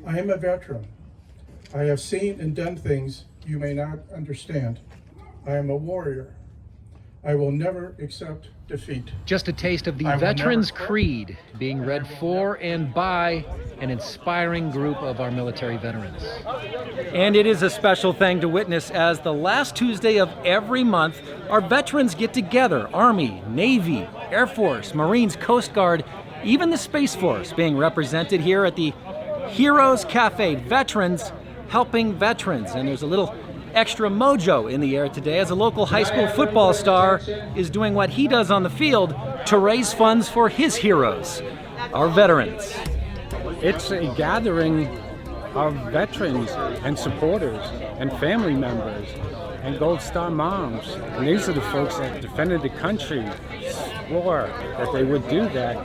I am a veteran. I have seen and done things you may not understand. I am a warrior. I will never accept defeat. Just a taste of the Veterans Creed being read for and by an inspiring group of our military veterans. And it is a special thing to witness as the last Tuesday of every month, our veterans get together. Army, Navy, Air Force, Marines, Coast Guard, even the Space Force being represented here at the Heroes Cafe. Veterans helping veterans. And there's a little extra mojo in the air today as a local high school football star is doing what he does on the field to raise funds for his heroes, our veterans. It's a gathering of veterans and supporters and family members and Gold Star moms. And these are the folks that defended the country, swore that they would do that.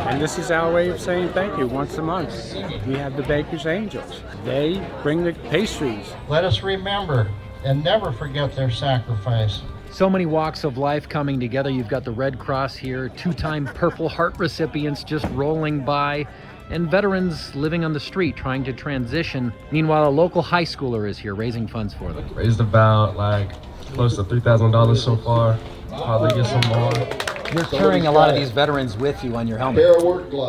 And this is our way of saying thank you once a month. We have the Baker's Angels. They bring the pastries. Let us remember and never forget their sacrifice. So many walks of life coming together. You've got the Red Cross here, two-time Purple Heart recipients just rolling by, and veterans living on the street trying to transition. Meanwhile, a local high schooler is here raising funds for them. Raised about close to $3,000 so far. Probably get some more. You're carrying a lot of these veterans with you on your helmet.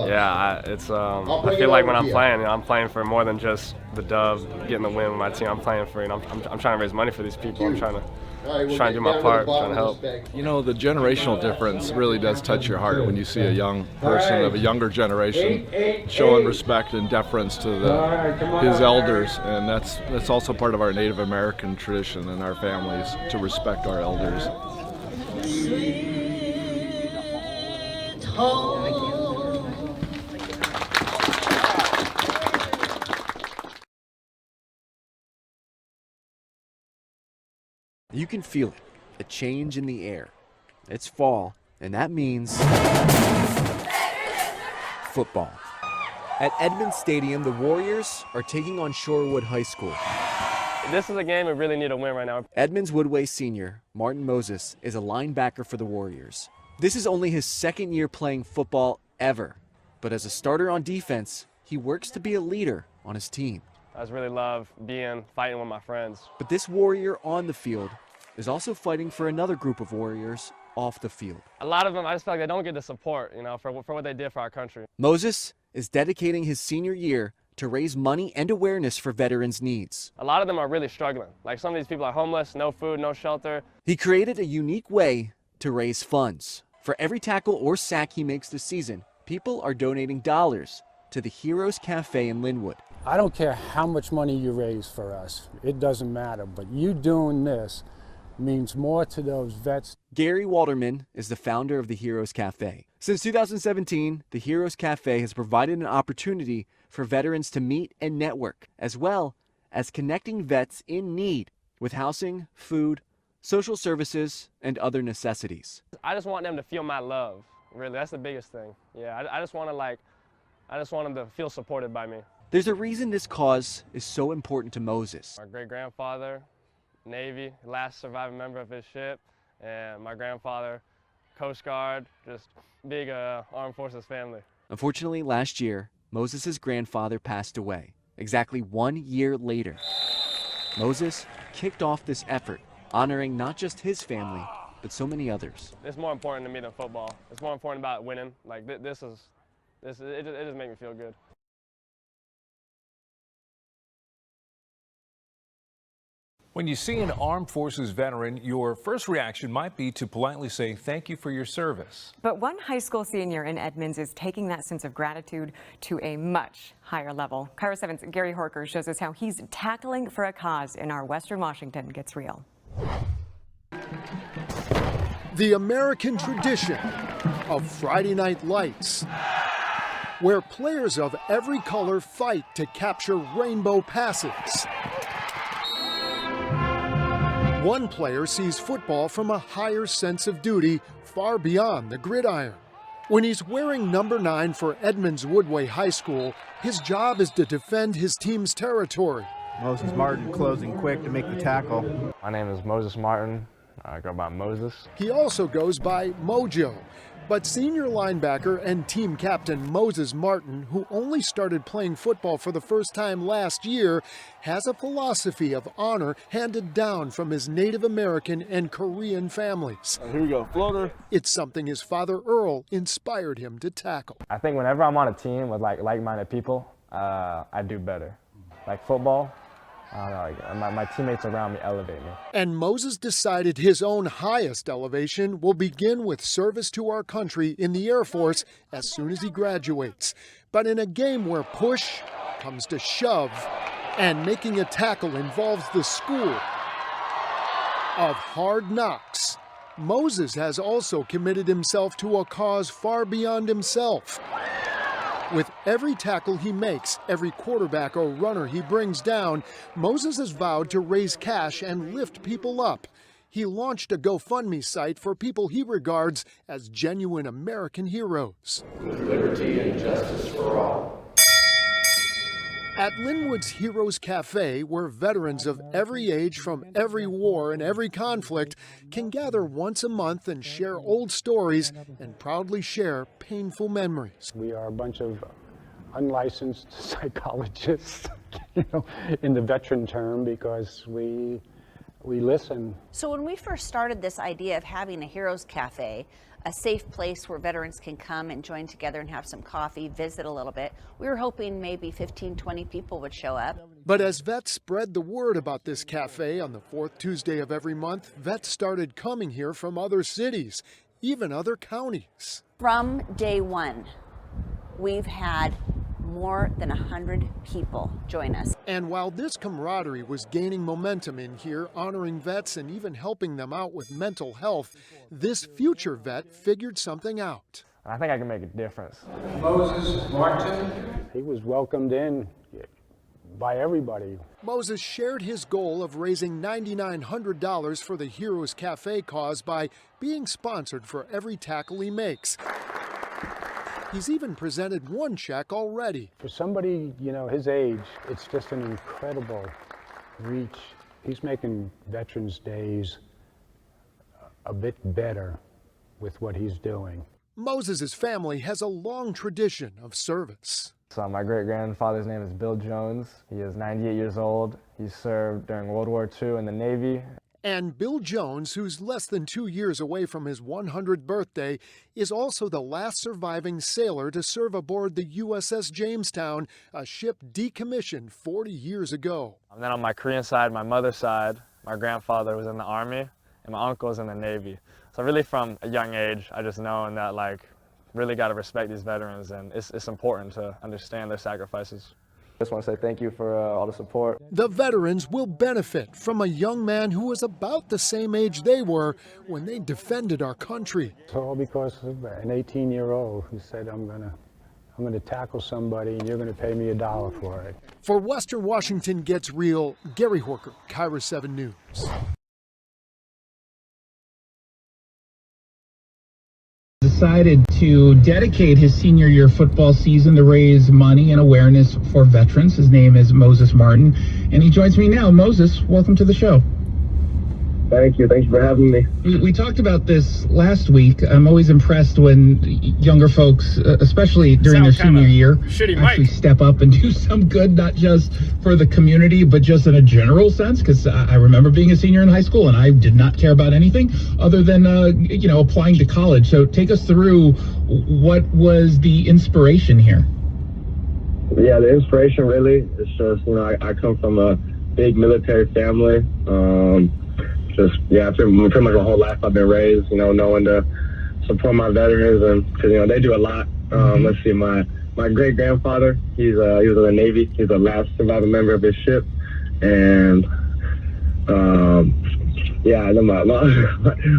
Yeah, I feel like when I'm playing, I'm playing for more than just the dub, getting the win with my team. I'm playing for, I'm trying to raise money for these people. I'm trying to do my part, trying to help. You know, the generational difference really does touch your heart when you see a young person of a younger generation showing respect and deference to his elders, and that's also part of our Native American tradition and our families to respect our elders. You can feel it, a change in the air. It's fall, and that means football. At Edmonds Stadium, the Warriors are taking on Shorewood High School. This is a game we really need to win right now. Edmonds Woodway senior Martin Moses is a linebacker for the Warriors. This is only his second year playing football ever, but as a starter on defense, he works to be a leader on his team. I just really love fighting with my friends. But this warrior on the field is also fighting for another group of warriors off the field. A lot of them, I just feel like they don't get the support, for what they did for our country. Moses is dedicating his senior year to raise money and awareness for veterans' needs. A lot of them are really struggling. Like some of these people are homeless, no food, no shelter. He created a unique way to raise funds. For every tackle or sack he makes this season, people are donating dollars to the Heroes Cafe in Linwood. I don't care how much money you raise for us. It doesn't matter, but you doing this means more to those vets. Gary Walterman is the founder of the Heroes Cafe. Since 2017, the Heroes Cafe has provided an opportunity for veterans to meet and network, as well as connecting vets in need with housing, food, social services, and other necessities. I just want them to feel my love. Really, that's the biggest thing. Yeah, I just want them to feel supported by me. There's a reason this cause is so important to Moses. My great-grandfather, Navy, last surviving member of his ship, and my grandfather, Coast Guard, just big Armed Forces family. Unfortunately, last year, Moses' grandfather passed away. Exactly 1 year later, Moses kicked off this effort, honoring not just his family, but so many others. It's more important to me than football. It's more important about winning. Like it just makes me feel good. When you see an Armed Forces veteran, your first reaction might be to politely say thank you for your service. But one high school senior in Edmonds is taking that sense of gratitude to a much higher level. KIRO 7's Gary Horcher shows us how he's tackling for a cause in our Western Washington gets real. The American tradition of Friday Night Lights, where players of every color fight to capture rainbow passes. One player sees football from a higher sense of duty far beyond the gridiron. When he's wearing number 9 for Edmonds Woodway High School, his job is to defend his team's territory. Moses Martin closing quick to make the tackle. My name is Moses Martin. I go by Moses. He also goes by Mojo, But senior linebacker and team captain Moses Martin, who only started playing football for the first time last year, has a philosophy of honor handed down from his Native American and Korean families. Here we go, floater. It's something his father Earl inspired him to tackle. I think whenever I'm on a team with like-minded people, I do better. Like football, I don't know, my teammates around me elevate me. And Moses decided his own highest elevation will begin with service to our country in the Air Force as soon as he graduates. But in a game where push comes to shove and making a tackle involves the school of hard knocks, Moses has also committed himself to a cause far beyond himself. With every tackle he makes, every quarterback or runner he brings down, Moses has vowed to raise cash and lift people up. He launched a GoFundMe site for people he regards as genuine American heroes. Liberty and justice for all. At Linwood's Heroes Cafe, where veterans of every age from every war and every conflict can gather once a month and share old stories and proudly share painful memories. We are a bunch of unlicensed psychologists, in the veteran term, because we listen. So when we first started this idea of having a Heroes Cafe, a safe place where veterans can come and join together and have some coffee, visit a little bit, we were hoping maybe 15, 20 people would show up. But as vets spread the word about this cafe on the fourth Tuesday of every month, vets started coming here from other cities, even other counties. From day one, we've had more than 100 people join us. And while this camaraderie was gaining momentum in here, honoring vets and even helping them out with mental health, this future vet figured something out. I think I can make a difference. Moses Martin. He was welcomed in by everybody. Moses shared his goal of raising $9,900 for the Heroes Cafe cause by being sponsored for every tackle he makes. He's even presented one check already. For somebody, his age, it's just an incredible reach. He's making Veterans Days a bit better with what he's doing. Moses' family has a long tradition of service. So my great-grandfather's name is Bill Jones. He is 98 years old. He served during World War II in the Navy. And Bill Jones, who's less than 2 years away from his 100th birthday, is also the last surviving sailor to serve aboard the USS Jamestown, a ship decommissioned 40 years ago. And then on my Korean side, my mother's side, my grandfather was in the Army, and my uncle was in the Navy. So really from a young age, I just known that really got to respect these veterans, and it's important to understand their sacrifices. I just want to say thank you for all the support. The veterans will benefit from a young man who was about the same age they were when they defended our country. It's all because of an 18-year-old who said, I'm gonna tackle somebody and you're gonna pay me $1 for it. For Western Washington Gets Real, Gary Horcher, KIRO 7 News. Decided to dedicate his senior year football season to raise money and awareness for veterans. His name is Moses Martin, and he joins me now. Moses, welcome to the show. Thank you. Thanks for having me. We talked about this last week. I'm always impressed when younger folks, especially during their senior year, actually step up and do some good, not just for the community, but just in a general sense. Because I remember being a senior in high school, and I did not care about anything other than, applying to college. So take us through what was the inspiration here. Yeah, the inspiration really is just, I come from a big military family. Pretty much my whole life I've been raised, knowing to support my veterans, and because they do a lot. Let's see, my great-grandfather, he was in the Navy. He's the last surviving member of his ship, and then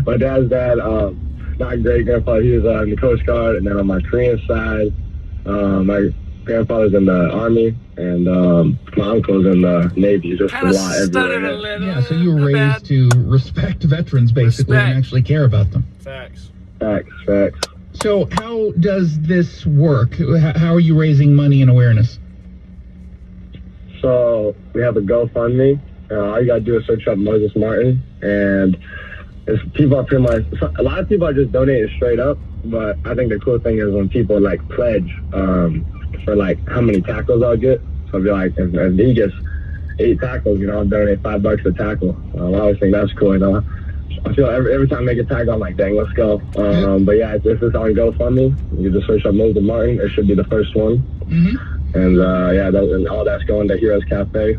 my dad's dad, my great-grandfather, he was in the Coast Guard, and then on my Korean side, my grandfather's in the Army, and my uncle's in the Navy. Just a lot everywhere. Yeah, so you were raised to respect veterans, basically, and actually care about them. Facts. So how does this work? How are you raising money and awareness? So we have a GoFundMe. All you gotta do is search up Moses Martin, and people are pretty much, a lot of people are just donating straight up. But I think the cool thing is when people like pledge for like how many tackles I'll get. So I'll be like, if he gets 8 tackles, I'll donate $5 a tackle. I always think that's cool. I feel every time I make a tackle, I'm like, dang, let's go. But yeah, if it's on GoFundMe, you just search up Moses Martin. It should be the first one. And and all that's going to Heroes Cafe.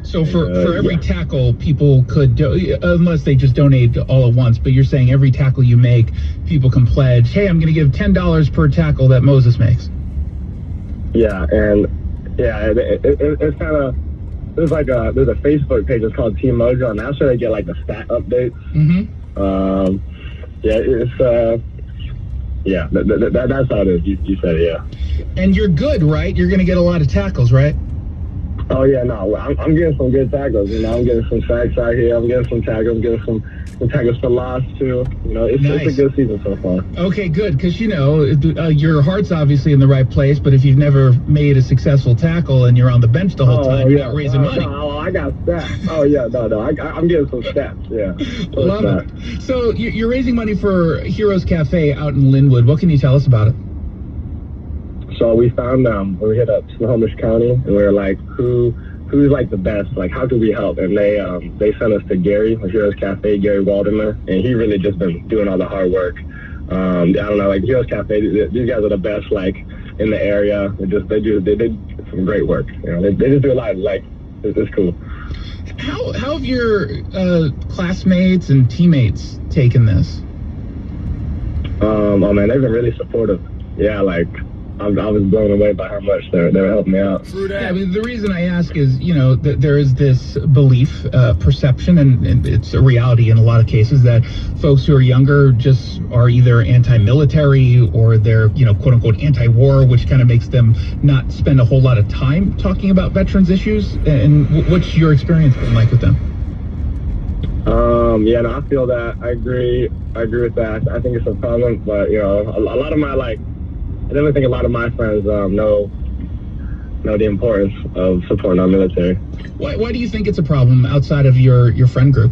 So for every tackle, people could, unless they just donate all at once, but you're saying every tackle you make, people can pledge, hey, I'm going to give $10 per tackle that Moses makes. Yeah, and it's kind of, there's a Facebook page, it's called Team Mojo, and that's where they get like the stat updates. That's how it is. You said it, yeah. And you're good, right? You're going to get a lot of tackles, right? Oh yeah, no, I'm getting some good tackles. I'm getting some sacks out here. I'm getting some tackles. I'm getting some tackles for loss too. It's a good season so far. Okay, good, because your heart's obviously in the right place. But if you've never made a successful tackle and you're on the bench the whole time, you're not raising money. No, I got stats. Oh yeah, no, I'm getting some stats. Yeah, love it. So you're raising money for Heroes Cafe out in Linwood. What can you tell us about it? So we found we hit up Snohomish County, and we were like, who's like the best? Like, how could we help? And they sent us to Gary, Heroes Cafe, Gary Waldemar, and he really just been doing all the hard work. I don't know, like Heroes Cafe, these guys are the best, like in the area. They did some great work. They just do a lot. Like, it's cool. How have your classmates and teammates taken this? Oh man, they've been really supportive. Yeah, like. I was blown away by how much they were helping me out. Yeah, I mean, the reason I ask is, there is this belief, perception, and it's a reality in a lot of cases that folks who are younger just are either anti-military or they're, quote unquote, anti-war, which kind of makes them not spend a whole lot of time talking about veterans issues. And what's your experience been like with them? I feel that. I agree with that. I think it's a problem, but a lot of my I definitely think a lot of my friends know the importance of supporting our military. Why do you think it's a problem outside of your friend group?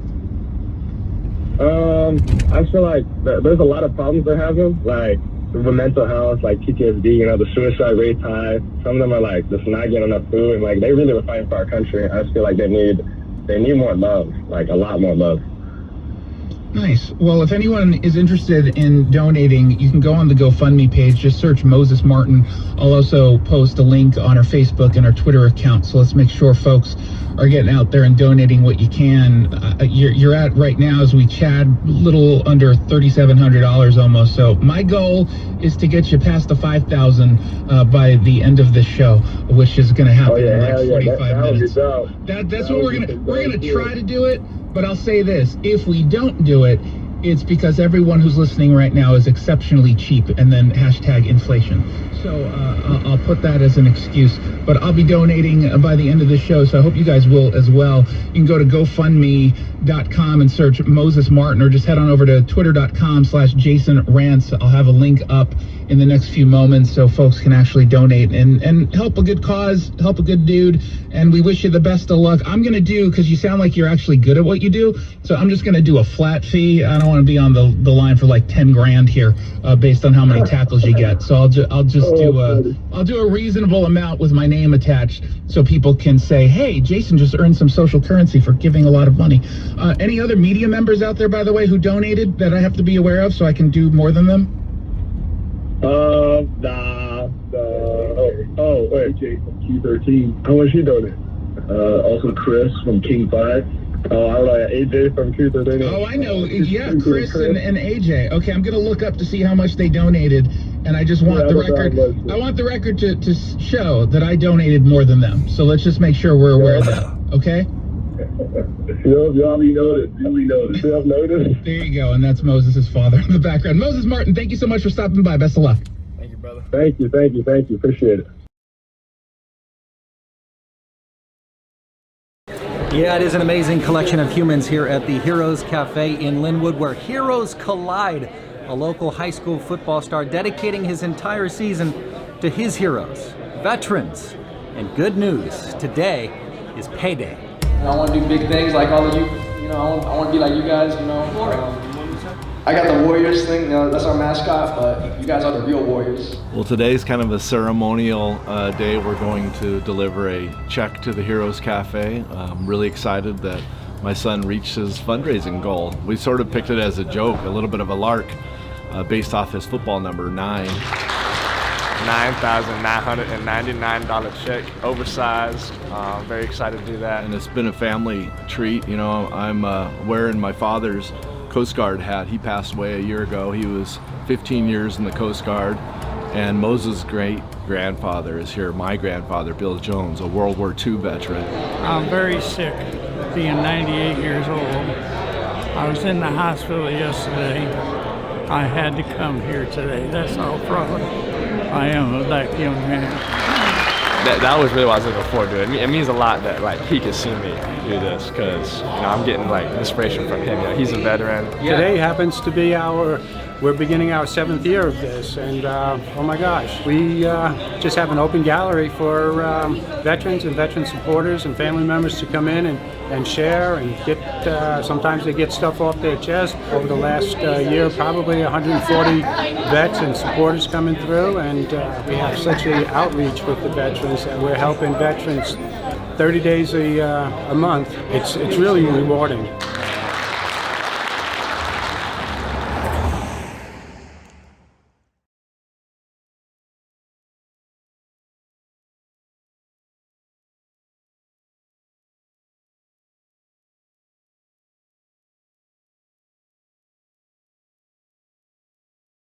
I feel like there's a lot of problems they're having, like with mental health, like PTSD. The suicide rate's high. Some of them are like just not getting enough food, and like they really were fighting for our country. I just feel like they need more love, like a lot more love. Nice. Well, if anyone is interested in donating, you can go on the GoFundMe page. Just search Moses Martin. I'll also post a link on our Facebook and our Twitter account. So let's make sure folks are getting out there and donating what you can. You're at right now as we chat, little under $3,700 almost. So my goal is to get you past the 5,000 by the end of this show, which is going to happen in like 45 minutes. That's what we're gonna try to do it. But I'll say this, if we don't do it, it's because everyone who's listening right now is exceptionally cheap, and then hashtag inflation. So I'll put that as an excuse. But I'll be donating by the end of the show, so I hope you guys will as well. You can go to GoFundMe.com and search Moses Martin, or just head on over to Twitter.com/Jason Rantz. I'll have a link up in the next few moments so folks can actually donate and help a good cause, help a good dude, and we wish you the best of luck. I'm going to do, because you sound like you're actually good at what you do, so I'm just going to do a flat fee. I don't want to be on the line for like 10 grand here based on how many tackles you get. So I'll just do a reasonable amount with my name attached so people can say, hey, Jason just earned some social currency for giving a lot of money. Any other media members out there, by the way, who donated that I have to be aware of so I can do more than them? Wait, Jason from Q13. How much he donate? Also Chris from King 5. Oh, I don't know, AJ from Q13. Oh, I know. Yeah, Chris and AJ. Okay, I'm going to look up to see how much they donated, and I just want the record. I want the record to show that I donated more than them. So let's just make sure we're aware of that, okay? Y'all noticed. There you go, and that's Moses' father in the background. Moses Martin, thank you so much for stopping by. Best of luck. Thank you, brother. Thank you. Appreciate it. Yeah, it is an amazing collection of humans here at the Heroes Cafe in Linwood, where heroes collide. A local high school football star dedicating his entire season to his heroes, veterans. And good news, today is payday. I want to do big things like all of you. I want to be like you guys. I got the Warriors thing, that's our mascot, but you guys are the real Warriors. Well, today's kind of a ceremonial day. We're going to deliver a check to the Heroes Cafe. I'm really excited that my son reached his fundraising goal. We sort of picked it as a joke, a little bit of a lark, based off his football number 9. $9,999 check, oversized. Very excited to do that. And it's been a family treat. You know, I'm wearing my father's Coast Guard hat. He passed away a year ago. He was 15 years in the Coast Guard. And Moses' great-grandfather is here, my grandfather, Bill Jones, a World War II veteran. I'm very sick, being 98 years old. I was in the hospital yesterday. I had to come here today. That's how proud I am of that young man. That was really what I was looking forward to. It means a lot that like he could see me do this, because I'm getting like inspiration from him. He's a veteran. Today happens to be we're beginning our 7th year of this, and oh my gosh, we just have an open gallery for veterans and veteran supporters and family members to come in and share and get, sometimes they get stuff off their chest. Over the last year, probably 140 vets and supporters coming through, and we have such an outreach with the veterans, and we're helping veterans 30 days a month. It's really rewarding.